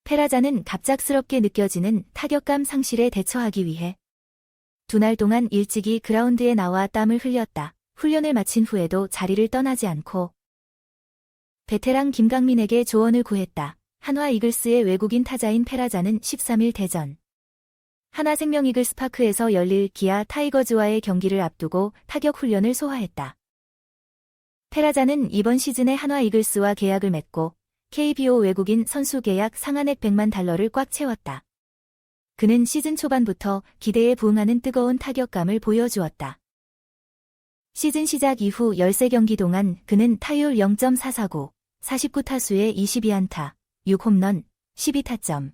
페라자는 갑작스럽게 느껴지는 타격감 상실에 대처하기 위해 두 날 동안 일찍이 그라운드에 나와 땀을 흘렸다. 훈련을 마친 후에도 자리를 떠나지 않고 베테랑 김강민에게 조언을 구했다. 한화 이글스의 외국인 타자인 페라자는 13일 대전 하나생명 이글스파크에서 열릴 기아 타이거즈와의 경기를 앞두고 타격 훈련을 소화했다. 페라자는 이번 시즌에 한화 이글스와 계약을 맺고 KBO 외국인 선수 계약 상한액 100만 달러를 꽉 채웠다. 그는 시즌 초반부터 기대에 부응하는 뜨거운 타격감을 보여주었다. 시즌 시작 이후 13경기 동안 그는 타율 0.449, 49타수에 22안타, 6홈런, 12타점,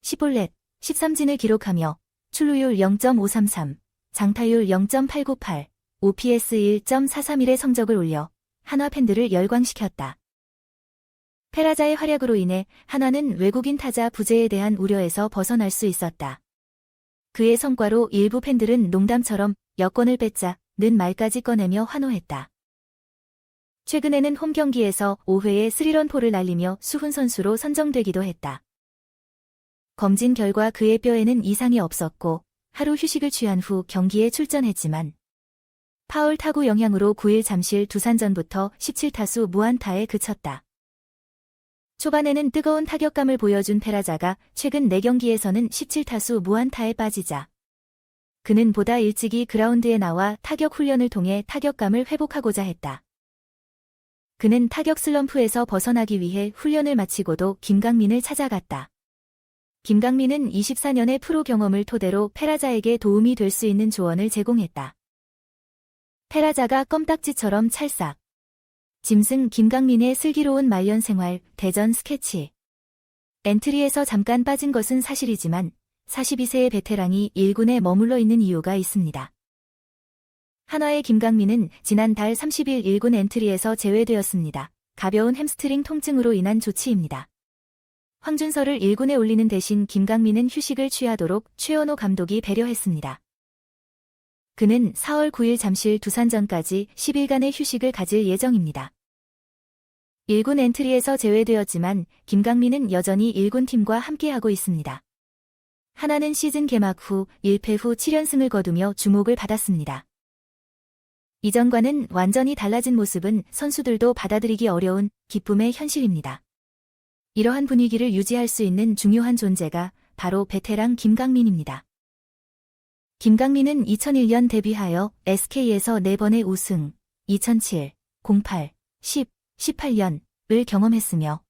10볼넷, 13진을 기록하며 출루율 0.533, 장타율 0.898, OPS 1.431의 성적을 올려 한화 팬들을 열광시켰다. 페라자의 활약으로 인해 한화는 외국인 타자 부재에 대한 우려에서 벗어날 수 있었다. 그의 성과로 일부 팬들은 농담처럼 여권을 뺏자는 말까지 꺼내며 환호했다. 최근에는 홈 경기에서 5회에 3런포를 날리며 수훈 선수로 선정되기도 했다. 검진 결과 그의 뼈에는 이상이 없었고 하루 휴식을 취한 후 경기에 출전했지만 파울 타구 영향으로 9일 잠실 두산전부터 17타수 무안타에 그쳤다. 초반에는 뜨거운 타격감을 보여준 페라자가 최근 4경기에서는 17타수 무안타에 빠지자 그는 보다 일찍이 그라운드에 나와 타격 훈련을 통해 타격감을 회복하고자 했다. 그는 타격 슬럼프에서 벗어나기 위해 훈련을 마치고도 김강민을 찾아갔다. 김강민은 24년의 프로 경험을 토대로 페라자에게 도움이 될 수 있는 조언을 제공했다. 페라자가 껌딱지처럼 찰싹 짐승 김강민의 슬기로운 말년 생활, 대전 스케치. 엔트리에서 잠깐 빠진 것은 사실이지만 42세의 베테랑이 1군에 머물러 있는 이유가 있습니다. 한화의 김강민은 지난달 30일 1군 엔트리에서 제외되었습니다. 가벼운 햄스트링 통증으로 인한 조치입니다. 황준서를 1군에 올리는 대신 김강민은 휴식을 취하도록 최원호 감독이 배려했습니다. 그는 4월 9일 잠실 두산전까지 10일간의 휴식을 가질 예정입니다. 1군 엔트리에서 제외되었지만 김강민은 여전히 1군 팀과 함께하고 있습니다. 한화는 시즌 개막 후 1패 후 7연승을 거두며 주목을 받았습니다. 이전과는 완전히 달라진 모습은 선수들도 받아들이기 어려운 기쁨의 현실입니다. 이러한 분위기를 유지할 수 있는 중요한 존재가 바로 베테랑 김강민입니다. 김강민은 2001년 데뷔하여 SK에서 4번의 우승, 2007, 08, 10, 18년을 경험했으며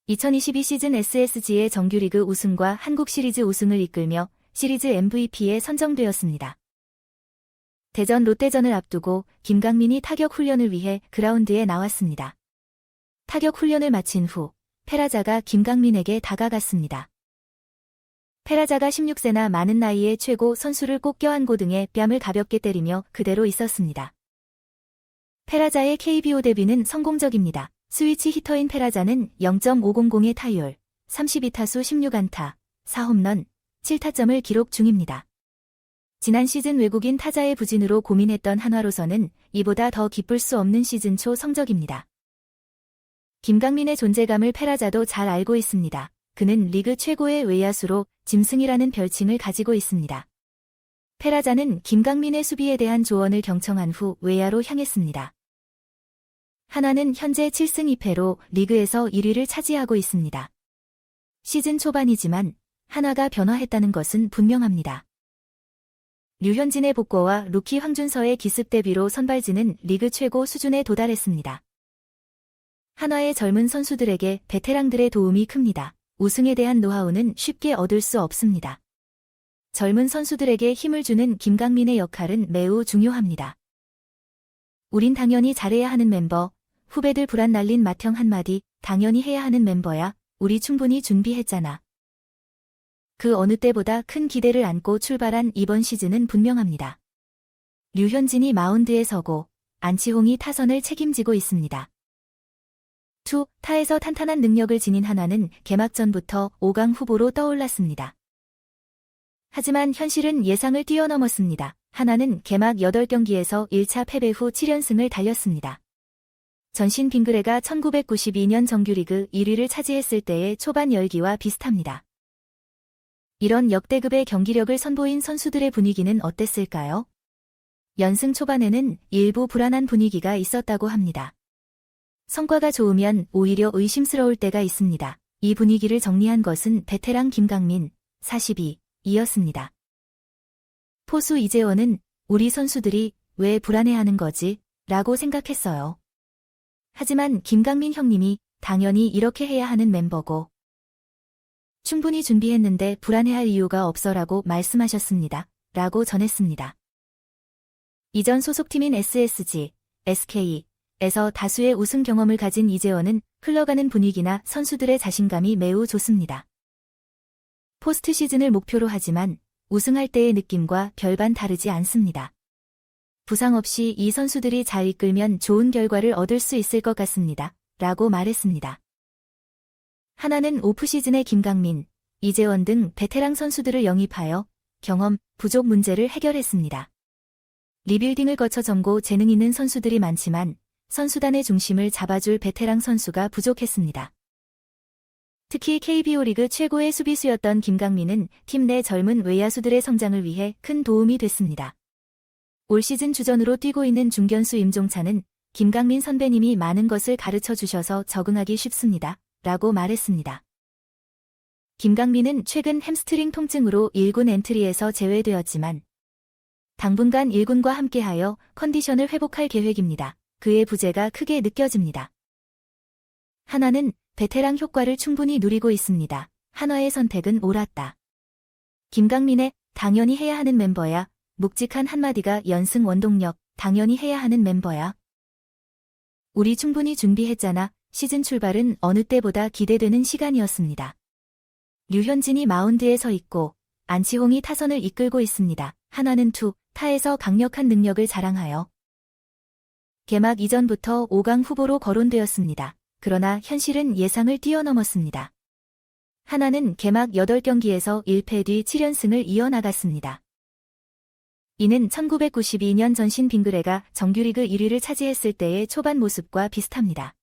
2022 시즌 SSG의 정규리그 우승과 한국 시리즈 우승을 이끌며 시리즈 MVP에 선정되었습니다. 대전 롯데전을 앞두고 김강민이 타격 훈련을 위해 그라운드에 나왔습니다. 타격 훈련을 마친 후 페라자가 김강민에게 다가갔습니다. 페라자가 16세나 많은 나이에 최고 선수를 꼭 껴안고 등에 뺨을 가볍게 때리며 그대로 있었습니다. 페라자의 KBO 데뷔는 성공적입니다. 스위치 히터인 페라자는 0.500의 타율, 32타수 16안타, 4홈런, 7타점을 기록 중입니다. 지난 시즌 외국인 타자의 부진으로 고민했던 한화로서는 이보다 더 기쁠 수 없는 시즌 초 성적입니다. 김강민의 존재감을 페라자도 잘 알고 있습니다. 그는 리그 최고의 외야수로 짐승이라는 별칭을 가지고 있습니다. 페라자는 김강민의 수비에 대한 조언을 경청한 후 외야로 향했습니다. 한화는 현재 7승 2패로 리그에서 1위를 차지하고 있습니다. 시즌 초반이지만 한화가 변화했다는 것은 분명합니다. 류현진의 복고와 루키 황준서의 기습 데뷔로 선발진은 리그 최고 수준에 도달했습니다. 한화의 젊은 선수들에게 베테랑들의 도움이 큽니다. 우승에 대한 노하우는 쉽게 얻을 수 없습니다. 젊은 선수들에게 힘을 주는 김강민의 역할은 매우 중요합니다. 우린 당연히 잘해야 하는 멤버, 후배들 불안 날린 맏형 한마디, 당연히 해야 하는 멤버야, 우리 충분히 준비했잖아. 그 어느 때보다 큰 기대를 안고 출발한 이번 시즌은 분명합니다. 류현진이 마운드에 서고 안치홍이 타선을 책임지고 있습니다. 타에서 탄탄한 능력을 지닌 한화는 개막전부터 5강 후보로 떠올랐습니다. 하지만 현실은 예상을 뛰어넘었습니다. 한화는 개막 8경기에서 1차 패배 후 7연승을 달렸습니다. 전신 빙그레가 1992년 정규리그 1위를 차지했을 때의 초반 열기와 비슷합니다. 이런 역대급의 경기력을 선보인 선수들의 분위기는 어땠을까요? 연승 초반에는 일부 불안한 분위기가 있었다고 합니다. 성과가 좋으면 오히려 의심스러울 때가 있습니다. 이 분위기를 정리한 것은 베테랑 김강민, 42이었습니다. 포수 이재원은 우리 선수들이 왜 불안해하는 거지? 라고 생각했어요. 하지만 김강민 형님이 당연히 이렇게 해야 하는 멤버고 충분히 준비했는데 불안해할 이유가 없어라고 말씀하셨습니다. 라고 전했습니다. 이전 소속팀인 SSG, SK에서 다수의 우승 경험을 가진 이재원은 흘러가는 분위기나 선수들의 자신감이 매우 좋습니다. 포스트 시즌을 목표로 하지만 우승할 때의 느낌과 별반 다르지 않습니다. 부상 없이 이 선수들이 잘 이끌면 좋은 결과를 얻을 수 있을 것 같습니다. 라고 말했습니다. 하나는 오프시즌에 김강민, 이재원 등 베테랑 선수들을 영입하여 경험 부족 문제를 해결했습니다. 리빌딩을 거쳐 젊고 재능 있는 선수들이 많지만 선수단의 중심을 잡아줄 베테랑 선수가 부족했습니다. 특히 KBO 리그 최고의 수비수였던 김강민은 팀 내 젊은 외야수들의 성장을 위해 큰 도움이 됐습니다. 올 시즌 주전으로 뛰고 있는 중견수 임종찬은 김강민 선배님이 많은 것을 가르쳐 주셔서 적응하기 쉽습니다. 라고 말했습니다. 김강민은 최근 햄스트링 통증으로 1군 엔트리에서 제외되었지만 당분간 1군과 함께하여 컨디션을 회복할 계획입니다. 그의 부재가 크게 느껴집니다. 하나는 베테랑 효과를 충분히 누리고 있습니다. 한화의 선택은 옳았다. 김강민의 당연히 해야 하는 멤버야. 묵직한 한마디가 연승 원동력. 당연히 해야 하는 멤버야. 우리 충분히 준비했잖아. 시즌 출발은 어느 때보다 기대되는 시간이었습니다. 류현진이 마운드에 서 있고 안치홍이 타선을 이끌고 있습니다. 한화는 타에서 강력한 능력을 자랑하여 개막 이전부터 5강 후보로 거론되었습니다. 그러나 현실은 예상을 뛰어넘었습니다. 한화는 개막 8경기에서 1패 뒤 7연승을 이어나갔습니다. 이는 1992년 전신 빙그레가 정규리그 1위를 차지했을 때의 초반 모습과 비슷합니다.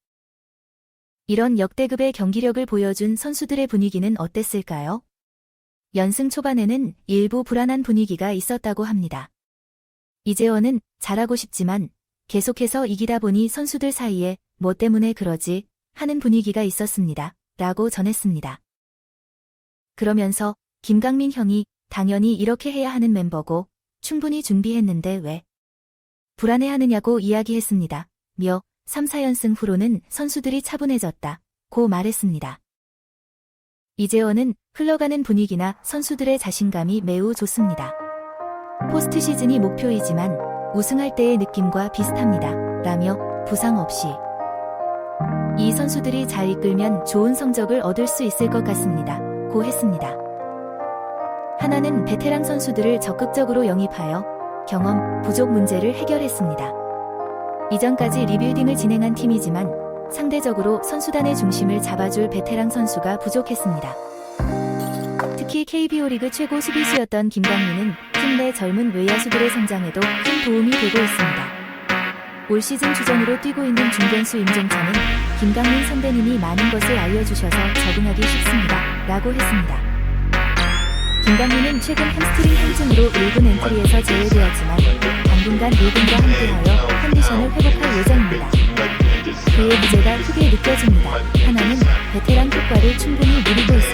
이런 역대급의 경기력을 보여준 선수들의 분위기는 어땠을까요? 연승 초반에는 일부 불안한 분위기가 있었다고 합니다. 이재원은 잘하고 싶지만 계속해서 이기다 보니 선수들 사이에 뭐 때문에 그러지 하는 분위기가 있었습니다. 라고 전했습니다. 그러면서 김강민 형이 당연히 이렇게 해야 하는 멤버고 충분히 준비했는데 왜 불안해하느냐고 이야기했습니다. 며 3, 4연승 후로는 선수들이 차분해졌다. 고 말했습니다. 이재원은 흘러가는 분위기나 선수들의 자신감이 매우 좋습니다. 포스트 시즌이 목표이지만 우승할 때의 느낌과 비슷합니다. 라며 부상 없이 이 선수들이 잘 이끌면 좋은 성적을 얻을 수 있을 것 같습니다. 고 했습니다. 하나는 베테랑 선수들을 적극적으로 영입하여 경험 부족 문제를 해결했습니다. 이전까지 리빌딩을 진행한 팀이지만 상대적으로 선수단의 중심을 잡아줄 베테랑 선수가 부족했습니다. 특히 KBO 리그 최고 수비수였던 김강민은 팀 내 젊은 외야수들의 성장에도 큰 도움이 되고 있습니다. 올 시즌 주전으로 뛰고 있는 중견수 임종찬은 김강민 선배님이 많은 것을 알려주셔서 적응하기 쉽습니다. 라고 했습니다. 김강민은 최근 햄스트링 통증으로 1군 엔트리에서 제외되었지만 당분간 1군과 함께하여 컨디션을 회복할 예정입니다. 그의 부재가 크게 느껴집니다. 하나는 베테랑 효과를 충분히 누리고 있습니다.